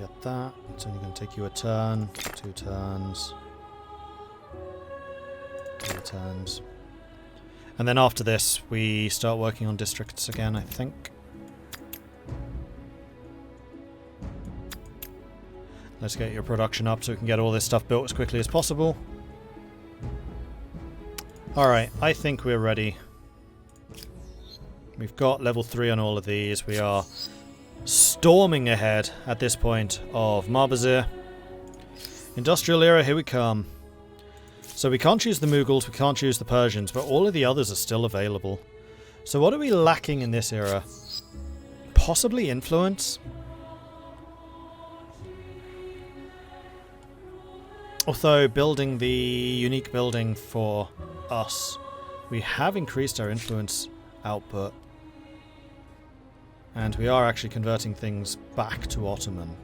get that. It's only going to take you a turn, 2 turns, 3 turns. And then after this, we start working on districts again, I think. Let's get your production up so we can get all this stuff built as quickly as possible. Alright, I think we're ready. We've got level 3 on all of these. We are storming ahead at this point of Marbazir. Industrial era, here we come. So we can't choose the Mughals, we can't choose the Persians, but all of the others are still available. So what are we lacking in this era? Possibly influence? Although building the unique building for us, we have increased our influence output. And we are actually converting things back to Ottoman.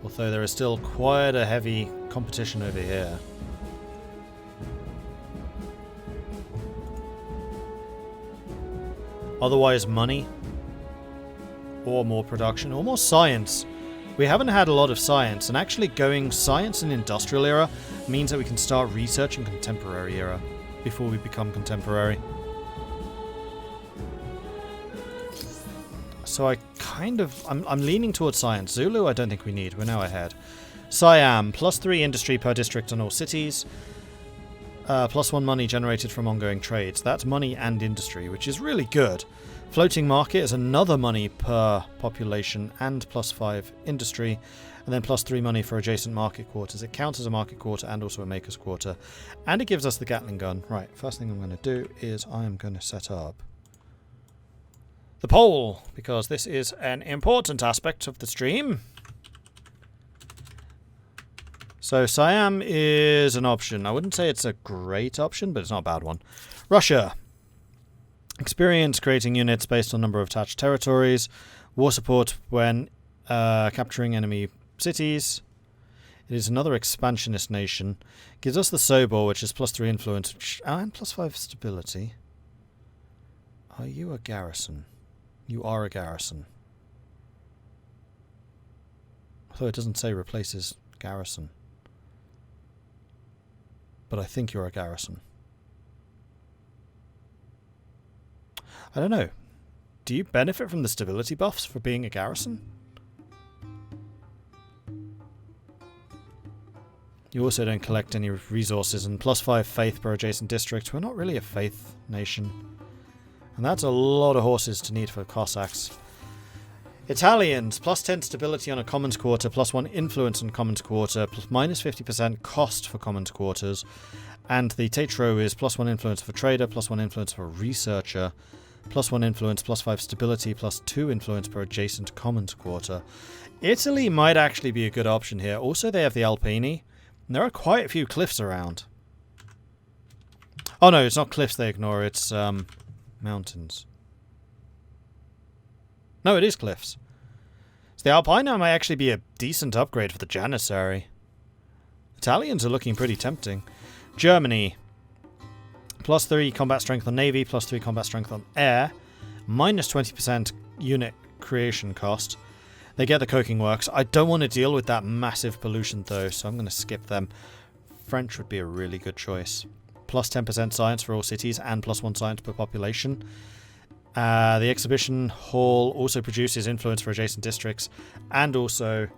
Although there is still quite a heavy competition over here. Otherwise, money, or more production, or more science. We haven't had a lot of science, and actually going science and industrial era means that we can start researching contemporary era before we become contemporary. So I'm leaning towards science. Zulu I don't think we need, we're now ahead. Siam, +3 industry per district on all cities. +1 money generated from ongoing trades. That's money and industry, which is really good. Floating market is another money per population and +5 industry. And then +3 money for adjacent market quarters. It counts as a market quarter and also a maker's quarter. And it gives us the Gatling gun. Right, first thing I'm going to do is I am going to set up the poll, because this is an important aspect of the stream. So Siam is an option. I wouldn't say it's a great option, but it's not a bad one. Russia. Experience creating units based on number of attached territories. War support when capturing enemy cities. It is another expansionist nation. Gives us the Sobor, which is +3 influence and +5 stability. Are you a garrison? You are a garrison. Although it doesn't say replaces garrison. But I think you're a garrison. I don't know. Do you benefit from the stability buffs for being a garrison? You also don't collect any resources, and +5 faith per adjacent district. We're not really a faith nation. And that's a lot of horses to need for Cossacks. Italians, +10 stability on a commons quarter, +1 influence on commons quarter, -50% cost for commons quarters. And the Tetro is +1 influence for trader, +1 influence for researcher, +1 influence, +5 stability, +2 influence per adjacent commons quarter. Italy might actually be a good option here. Also, they have the Alpini. And there are quite a few cliffs around. Oh no, it's not cliffs they ignore, it's mountains. No, it is cliffs. So the Alpino might actually be a decent upgrade for the Janissary. Italians are looking pretty tempting. Germany. +3 combat strength on navy, +3 combat strength on air, -20% unit creation cost. They get the coking works. I don't want to deal with that massive pollution though, so I'm going to skip them. French would be a really good choice. +10% science for all cities and +1 science per population. The exhibition hall also produces influence for adjacent districts and also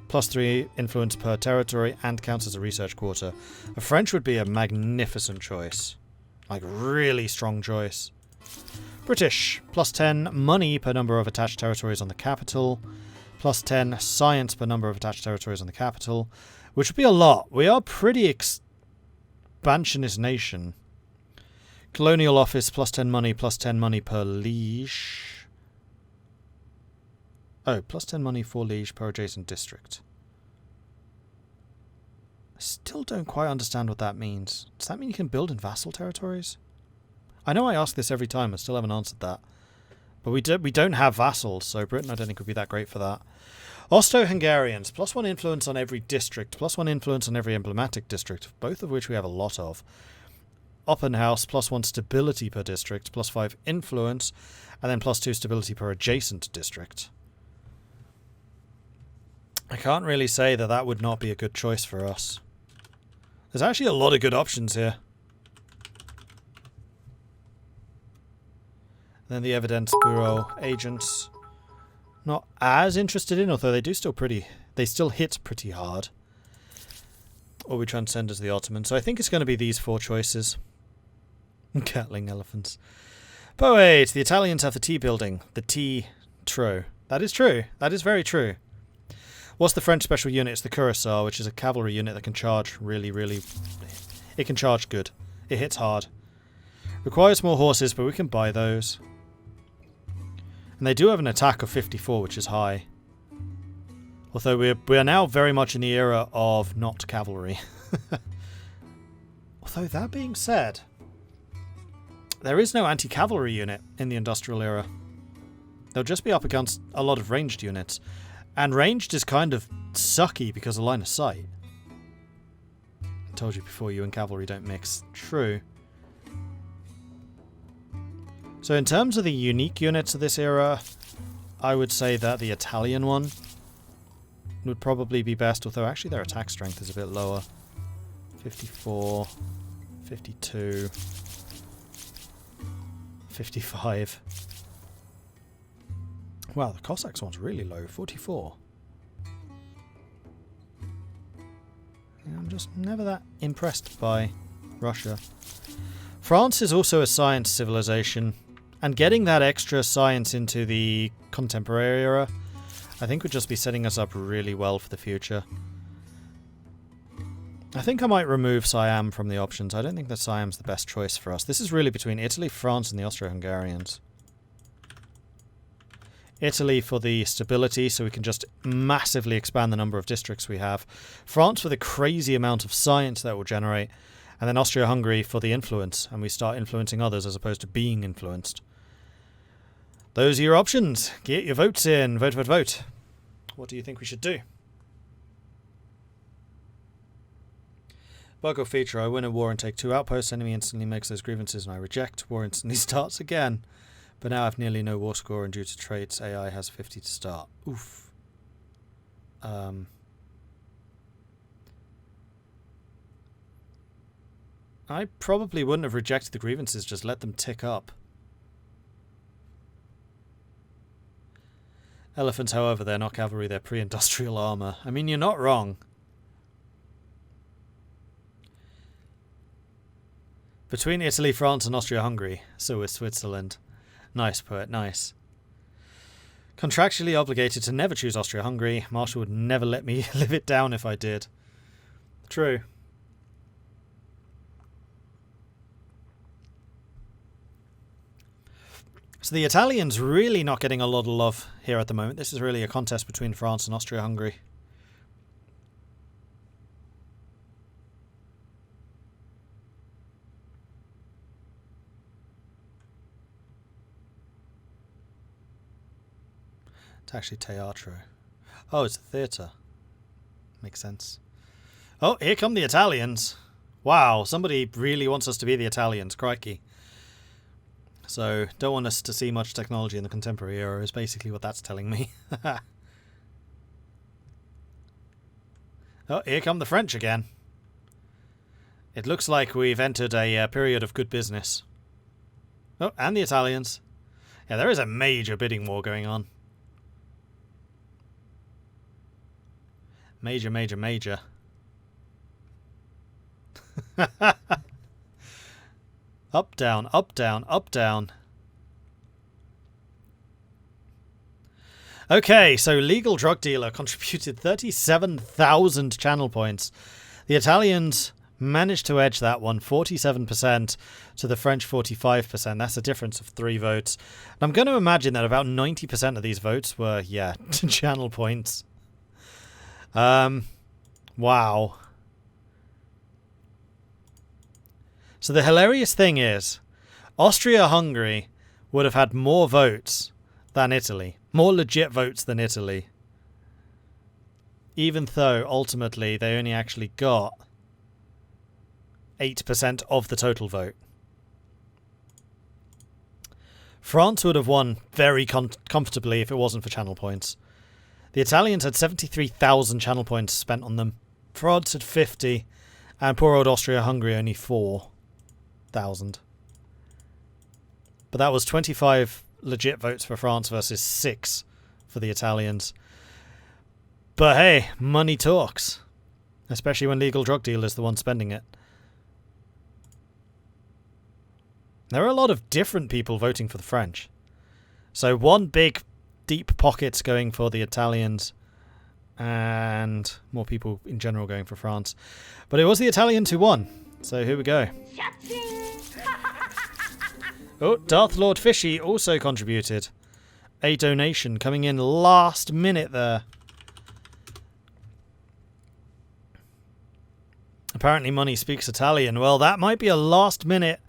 +3 influence per territory and counts as a research quarter. A French would be a magnificent choice. Like, really strong choice. British, +10 money per number of attached territories on the capital, +10 science per number of attached territories on the capital, which would be a lot. We are pretty expansionist nation. Colonial office, +10 money, +10 money per liege. Oh, +10 money for liege per adjacent district. I still don't quite understand what that means. Does that mean you can build in vassal territories? I know I ask this every time, I still haven't answered that. But we don't have vassals, so Britain I don't think would be that great for that. Austro-Hungarians, +1 influence on every district, +1 influence on every emblematic district, both of which we have a lot of. Oppenhaus, +1 stability per district, +5 influence, and then +2 stability per adjacent district. I can't really say that that would not be a good choice for us. There's actually a lot of good options here. Then the Evidence Bureau agents, not as interested in, although they still hit pretty hard. Or we transcend as the Ottoman. So I think it's going to be these 4 choices. Catling elephants. But wait, the Italians have the T building. The T true. That is true. That is very true. What's the French special unit? It's the Cuirassier, which is a cavalry unit that can charge really... It can charge good. It hits hard. Requires more horses, but we can buy those. And they do have an attack of 54, which is high. Although we are now very much in the era of not cavalry. Although that being said, there is no anti-cavalry unit in the industrial era. They'll just be up against a lot of ranged units. And ranged is kind of sucky because of line of sight. I told you before, you and cavalry don't mix. True. So in terms of the unique units of this era, I would say that the Italian one would probably be best, although actually their attack strength is a bit lower. 54, 52, 55. Wow, the Cossacks one's really low, 44. Yeah, I'm just never that impressed by Russia. France is also a science civilization, and getting that extra science into the contemporary era, I think would just be setting us up really well for the future. I think I might remove Siam from the options. I don't think that Siam's the best choice for us. This is really between Italy, France, and the Austro-Hungarians. Italy for the stability, so we can just massively expand the number of districts we have. France for the crazy amount of science that will generate. And then Austria-Hungary for the influence, and we start influencing others as opposed to being influenced. Those are your options. Get your votes in. Vote, vote, vote. What do you think we should do? Bug or feature. I win a war and take 2 outposts. Enemy instantly makes those grievances and I reject. War instantly starts again. But now I have nearly no war score, and due to traits, AI has 50 to start. Oof. I probably wouldn't have rejected the grievances, just let them tick up. Elephants, however, they're not cavalry, they're pre-industrial armor. I mean, you're not wrong. Between Italy, France, and Austria-Hungary, so is Switzerland. Nice, poet, nice. Contractually obligated to never choose Austria-Hungary. Marshall would never let me live it down if I did. True. So the Italians really not getting a lot of love here at the moment. This is really a contest between France and Austria-Hungary. It's actually teatro. Oh, it's a theatre. Makes sense. Oh, here come the Italians. Wow, somebody really wants us to be the Italians. Crikey. So, don't want us to see much technology in the contemporary era is basically what that's telling me. Oh, here come the French again. It looks like we've entered a period of good business. Oh, and the Italians. Yeah, there is a major bidding war going on. Major, major, major. Up, down, up, down, up, down. Okay, so legal drug dealer contributed 37,000 channel points. The Italians managed to edge that one, 47% to the French 45%. That's a difference of 3 votes. And I'm going to imagine that about 90% of these votes were, yeah, channel points. Wow. So the hilarious thing is, Austria-Hungary would have had more votes than Italy. More legit votes than Italy. Even though, ultimately, they only actually got 8% of the total vote. France would have won very comfortably if it wasn't for channel points. The Italians had 73,000 channel points spent on them. France had 50. And poor old Austria-Hungary only 4,000. But that was 25 legit votes for France versus 6 for the Italians. But hey, money talks. Especially when legal drug dealer is the one spending it. There are a lot of different people voting for the French. So one big, deep pocket going for the Italians. And more people in general going for France. But it was the Italians who won. So here we go. Oh, Darth Lord Fishy also contributed. A donation coming in last minute there. Apparently money speaks Italian. Well, that might be a last minute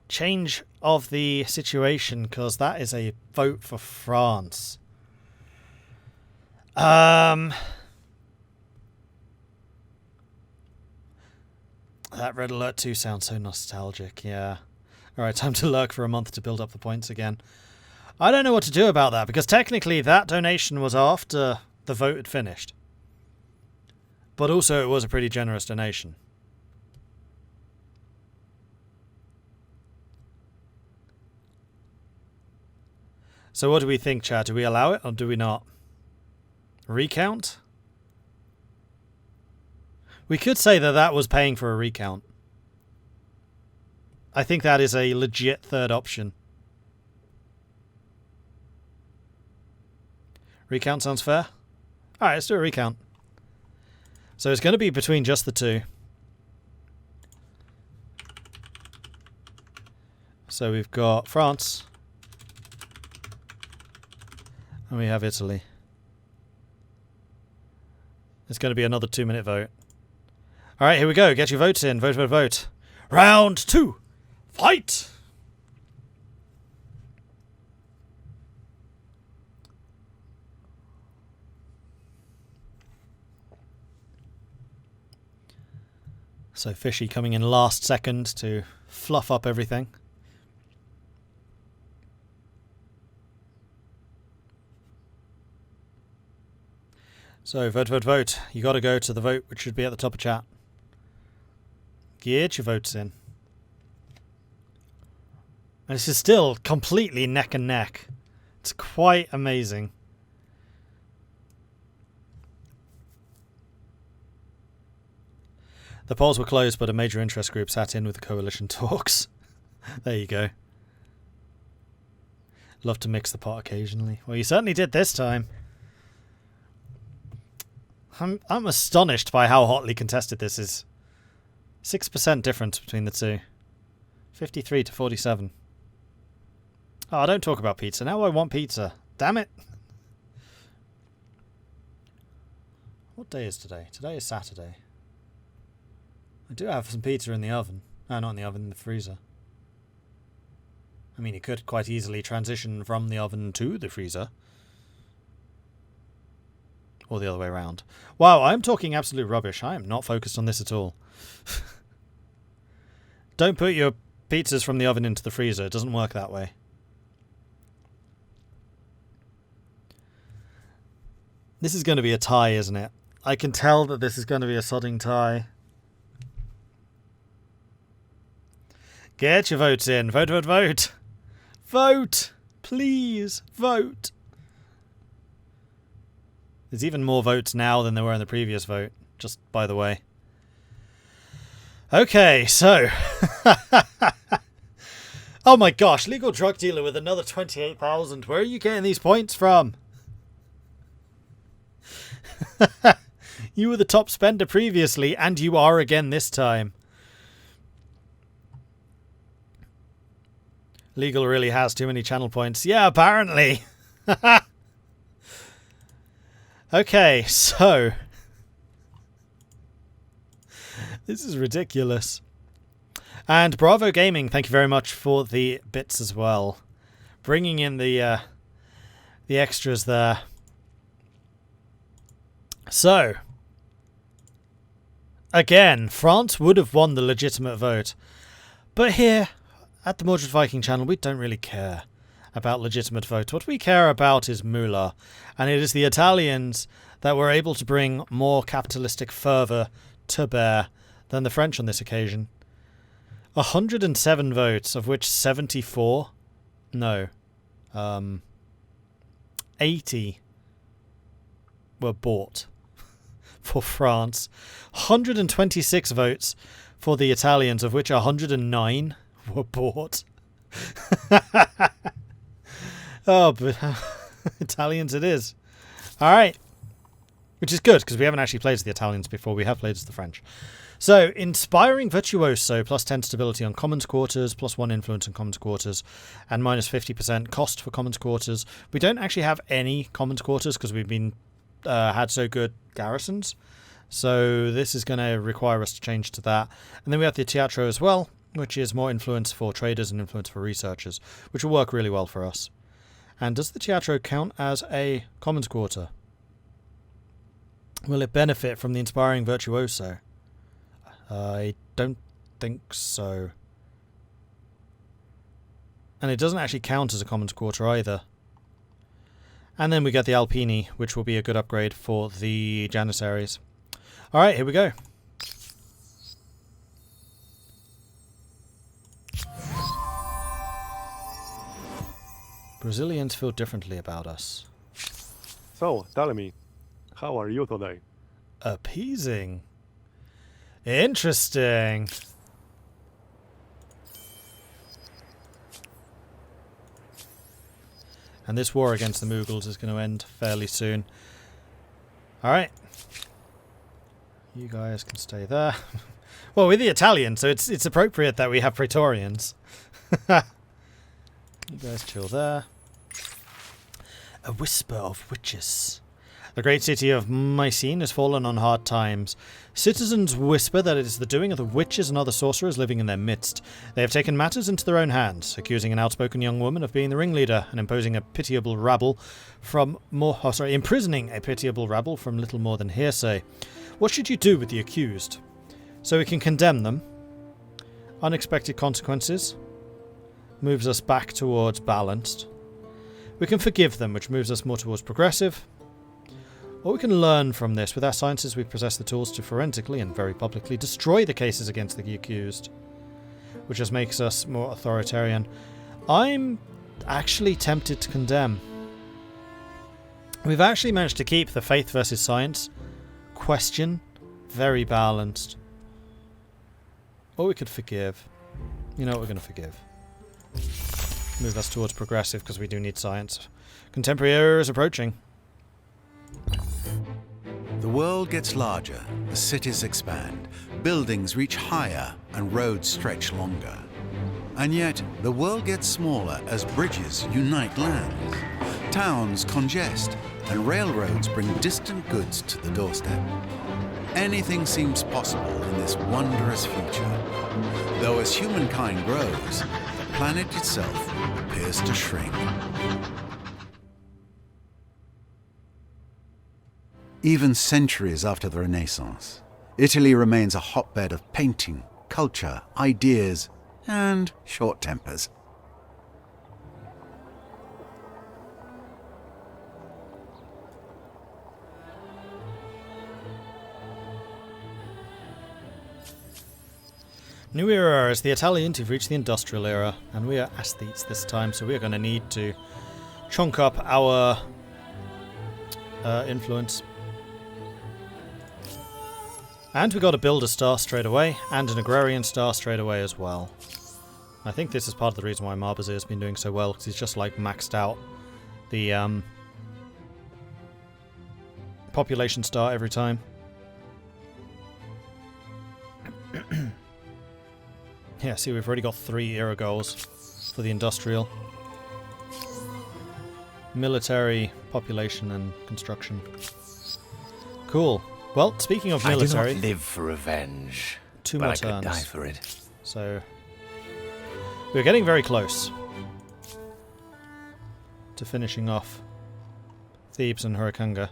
change of the situation, because that is a vote for France. That Red Alert 2 sounds so nostalgic, yeah. Alright, time to lurk for a month to build up the points again. I don't know what to do about that, because technically that donation was after the vote had finished. But also it was a pretty generous donation. So what do we think, Chad? Do we allow it or do we not? Recount? We could say that that was paying for a recount. I think that is a legit third option. Recount sounds fair? Alright, let's do a recount. So it's going to be between just the two. So we've got France. And we have Italy. It's going to be another 2-minute vote. Alright, here we go. Get your votes in. Vote, vote, vote. Round 2. Fight! So Fishy coming in last second to fluff up everything. So vote, vote, vote. You got to go to the vote, which should be at the top of chat. Get your votes in. And this is still completely neck and neck. It's quite amazing. The polls were closed, but a major interest group sat in with the coalition talks. There you go. Love to mix the pot occasionally. Well, you certainly did this time. I'm astonished by how hotly contested this is. 6% difference between the two. 53 to 47. Oh, don't talk about pizza. Now I want pizza. Damn it. What day is today? Today is Saturday. I do have some pizza in the oven. No, not in the oven, in the freezer. I mean, you could quite easily transition from the oven to the freezer. Or the other way around. Wow, I'm talking absolute rubbish. I am not focused on this at all. Don't put your pizzas from the oven into the freezer. It doesn't work that way. This is going to be a tie, isn't it? I can tell that this is going to be a sodding tie. Get your votes in. Vote, vote, vote. Vote! Please, vote. There's even more votes now than there were in the previous vote, just by the way. Okay, so... Oh my gosh, legal drug dealer with another 28,000. Where are you getting these points from? You were the top spender previously, and you are again this time. Legal really has too many channel points. Yeah, apparently. Okay, so... This is ridiculous. And Bravo Gaming, thank you very much for the bits as well. Bringing in the extras there. So... Again, France would have won the legitimate vote. But here, at the Mordred Viking channel, we don't really care. about legitimate votes. What we care about is moolah, and it is the Italians that were able to bring more capitalistic fervour to bear than the French on this occasion. 107 votes, of which 74... No. 80 were bought for France. 126 votes for the Italians, of which 109 were bought. Oh, but Italians it is. All right. Which is good, because we haven't actually played as the Italians before. We have played as the French. So, Inspiring Virtuoso, plus 10 stability on Commons Quarters, plus 1 influence on Commons Quarters, and minus 50% cost for Commons Quarters. We don't actually have any Commons Quarters, because we've been had so good garrisons. So, this is going to require us to change to that. And then we have the Teatro as well, which is more influence for traders and influence for researchers, which will work really well for us. And does the Teatro count as a Commons Quarter? Will it benefit from the Inspiring Virtuoso? I don't think so. And it doesn't actually count as a Commons Quarter either. And then we get the Alpini, which will be a good upgrade for the Janissaries. Alright, here we go. Brazilians feel differently about us. So, tell me, how are you today? Appeasing. Interesting. And this war against the Mughals is going to end fairly soon. Alright. You guys can stay there. Well, we're the Italians, so it's appropriate that we have Praetorians. You guys chill there. A whisper of witches. The great city of Mycene has fallen on hard times. Citizens whisper that it is the doing of the witches and other sorcerers living in their midst. They have taken matters into their own hands, accusing an outspoken young woman of being the ringleader and imprisoning a pitiable rabble from little more than hearsay. What should you do with the accused? So we can condemn them. Unexpected consequences. Moves us back towards balanced. We can forgive them, which moves us more towards progressive. Or we can learn from this. With our sciences, we possess the tools to forensically and very publicly destroy the cases against the accused, which just makes us more authoritarian. I'm actually tempted to condemn. We've actually managed to keep the faith versus science question very balanced. Or we could forgive. You know what, we're going to forgive. Move us towards progressive because we do need science. Contemporary era is approaching. The world gets larger, the cities expand, buildings reach higher, and roads stretch longer. And yet, the world gets smaller as bridges unite lands, towns congest, and railroads bring distant goods to the doorstep. Anything seems possible in this wondrous future. Though as humankind grows, the planet itself appears to shrink. Even centuries after the Renaissance, Italy remains a hotbed of painting, culture, ideas, and short tempers. New era as the Italians have reached the industrial era, and we are aesthetes this time, so we are going to need to chunk up our influence. And we got to build a star straight away, and an agrarian star straight away as well. I think this is part of the reason why Marbazir has been doing so well, because he's just like maxed out the population star every time. Yeah, see, we've already got 3 era goals for the industrial. Military, population, and construction. Cool. Well, speaking of military... I do not live for revenge, 2 but more I turns. could die for it. So, we're getting very close to finishing off Thebes and Hurrikunga.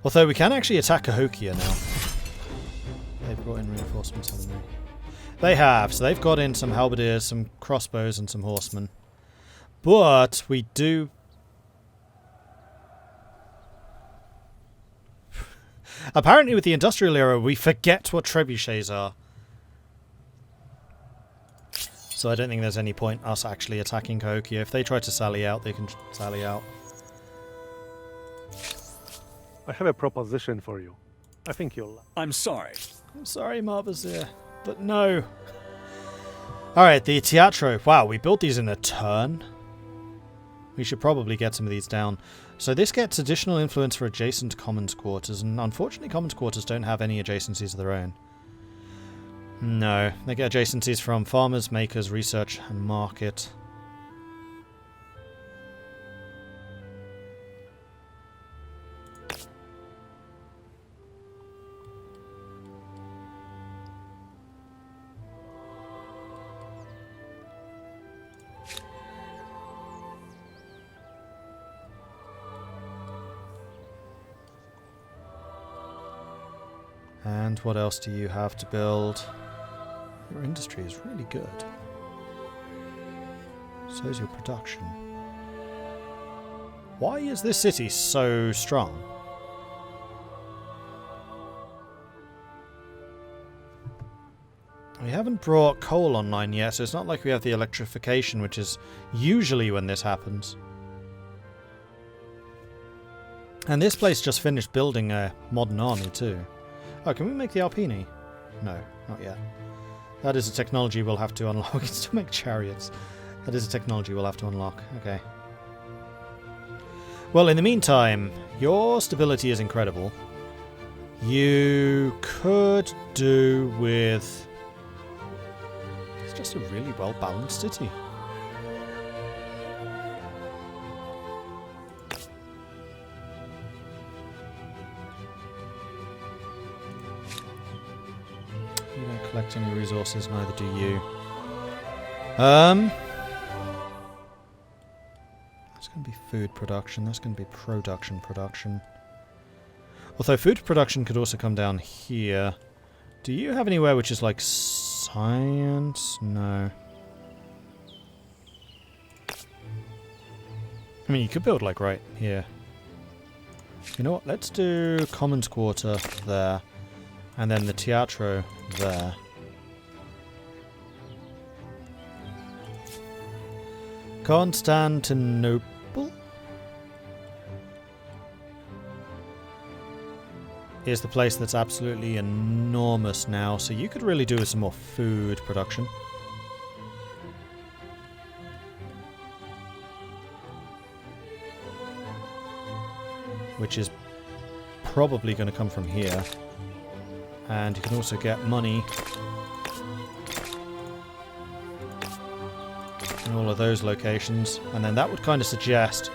Although we can actually attack Cahokia now. They brought in reinforcements, haven't they? They have. So they've got in some halberdiers, some crossbows, and some horsemen. But we do... Apparently with the industrial era, we forget what trebuchets are. So I don't think there's any point us actually attacking Cahokia. If they try to sally out, they can sally out. I have a proposition for you. I think you'll... I'm sorry. I'm sorry, Marbazir, but no. Alright, the Teatro. Wow, we built these in a turn. We should probably get some of these down. So this gets additional influence for adjacent commons quarters, and unfortunately commons quarters don't have any adjacencies of their own. No, they get adjacencies from farmers, makers, research, and market. And what else do you have to build? Your industry is really good. So is your production. Why is this city so strong? We haven't brought coal online yet, so it's not like we have the electrification, which is usually when this happens. And this place just finished building a modern army too. Oh, can we make the Alpini? No, not yet. That is a technology we'll have to unlock. We can still make chariots. That is a technology we'll have to unlock. Okay. Well, in the meantime, your stability is incredible. You could do with... It's just a really well-balanced city. You don't collect any resources, neither do you. That's going to be food production. That's going to be production. Although food production could also come down here. Do you have anywhere which is like science? No. I mean, you could build like right here. You know what? Let's do Commons Quarter there. And then the Teatro there. Constantinople is the place that's absolutely enormous now, so you could really do with some more food production. Which is probably going to come from here. And you can also get money in all of those locations. And then that would kind of suggest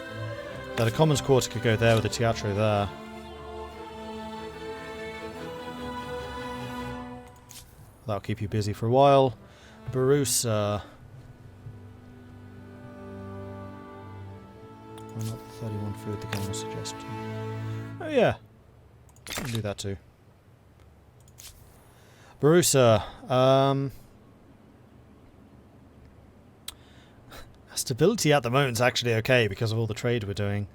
that a Commons Quarter could go there with a Teatro there. That'll keep you busy for a while. Barusa. Why not the 31 food the game was suggesting? Oh yeah. You can do that too. Barusa. Stability at the moment is actually okay because of all the trade we're doing.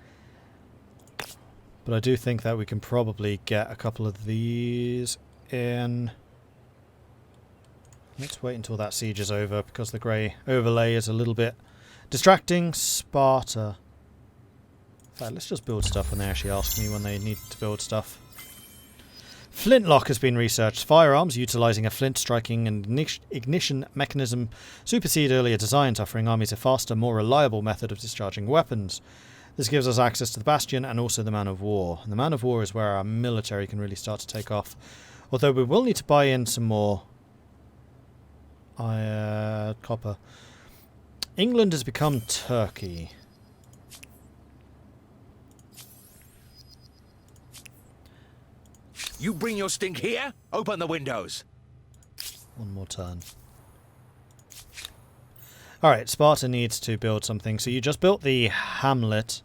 But I do think that we can probably get a couple of these in. Let's wait until that siege is over because the grey overlay is a little bit distracting. Sparta. In fact, let's just build stuff when they actually ask me when they need to build stuff. Flintlock has been researched. Firearms utilising a flint striking and ignition mechanism supersede earlier designs, offering armies a faster, more reliable method of discharging weapons. This gives us access to the Bastion and also the Man of War. And the Man of War is where our military can really start to take off. Although we will need to buy in some more copper. England has become Turkey. You bring your stink here? Open the windows. One more turn. Alright, Sparta needs to build something. So you just built the hamlet.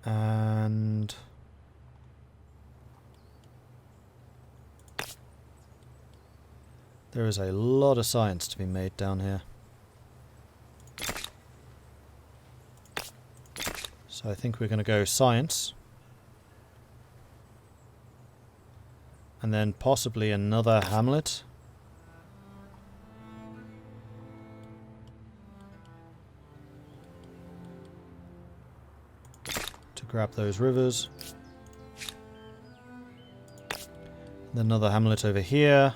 And There is a lot of science to be made down here. So I think we're going to go science. And then possibly another hamlet. To grab those rivers. And another hamlet over here.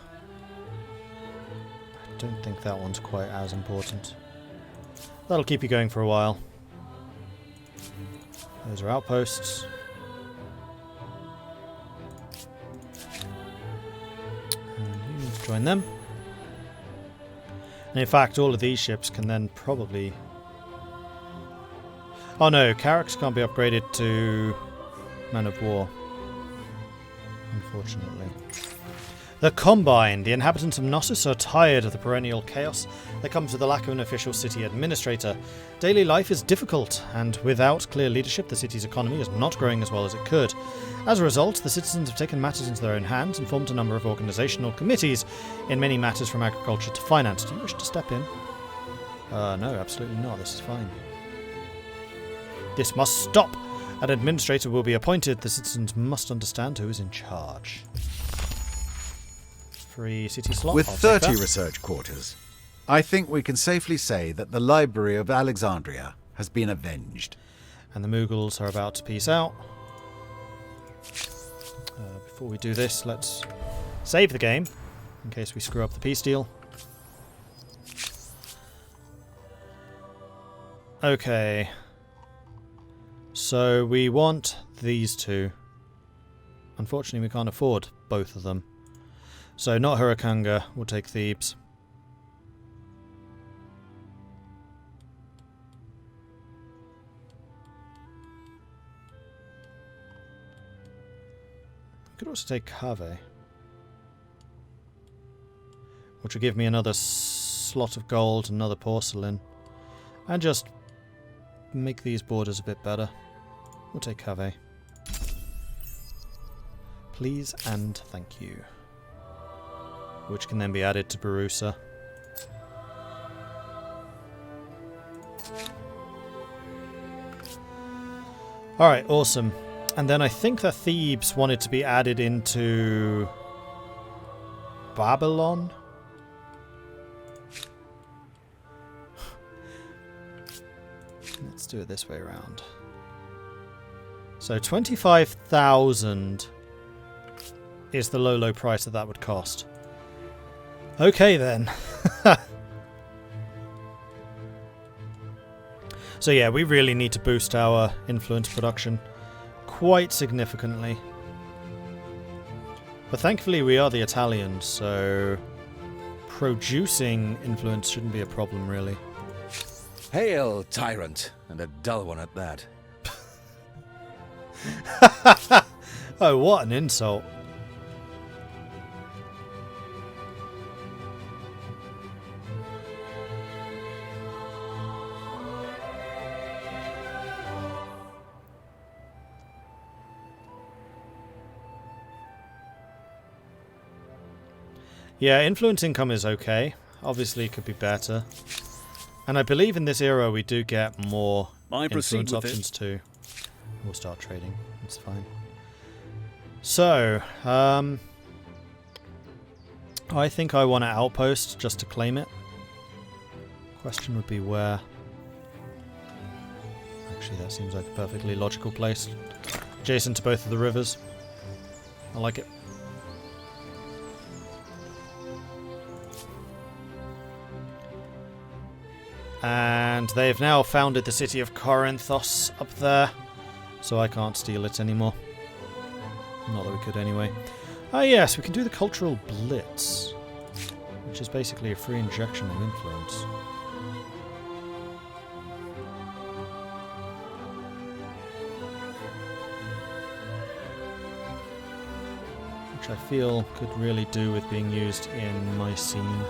I don't think that one's quite as important. That'll keep you going for a while. Those are outposts. And you join them. And in fact, all of these ships can then probably... Oh no, Carracks can't be upgraded to Men of War. Unfortunately. The Combine. The inhabitants of Knossos are tired of the perennial chaos that comes with the lack of an official city administrator. Daily life is difficult, and without clear leadership, the city's economy is not growing as well as it could. As a result, the citizens have taken matters into their own hands and formed a number of organisational committees in many matters from agriculture to finance. Do you wish to step in? No, absolutely not. This is fine. This must stop. An administrator will be appointed. The citizens must understand who is in charge. Free city slot. With I'll 30 research quarters, I think we can safely say that the Library of Alexandria has been avenged. And the Mughals are about to peace out. Before we do this, let's save the game, in case we screw up the peace deal. Okay. So we want these two. Unfortunately, we can't afford both of them. So not Hurricanga, we'll take Thebes. We could also take Cave, which will give me another slot of gold, another porcelain, and just make these borders a bit better. We'll take Cave. Please and thank you. Which can then be added to Barusa. Alright, awesome. And then I think that Thebes wanted to be added into Babylon? Let's do it this way around. So 25,000 is the low price that would cost. Okay then. So yeah, we really need to boost our influence production quite significantly. But thankfully we are the Italians, so producing influence shouldn't be a problem really. Hail, tyrant, and a dull one at that. Oh, what an insult. Yeah, influence income is okay. Obviously it could be better. And I believe in this era we do get more influence options too. We'll start trading. It's fine. So, I think I want an outpost just to claim it. Question would be where. Actually, that seems like a perfectly logical place. Adjacent to both of the rivers. I like it. And they have now founded the city of Corinthos up there. So I can't steal it anymore. Not that we could anyway. Ah yes, we can do the Cultural Blitz. Which is basically a free injection of influence. Which I feel could really do with being used in my scene.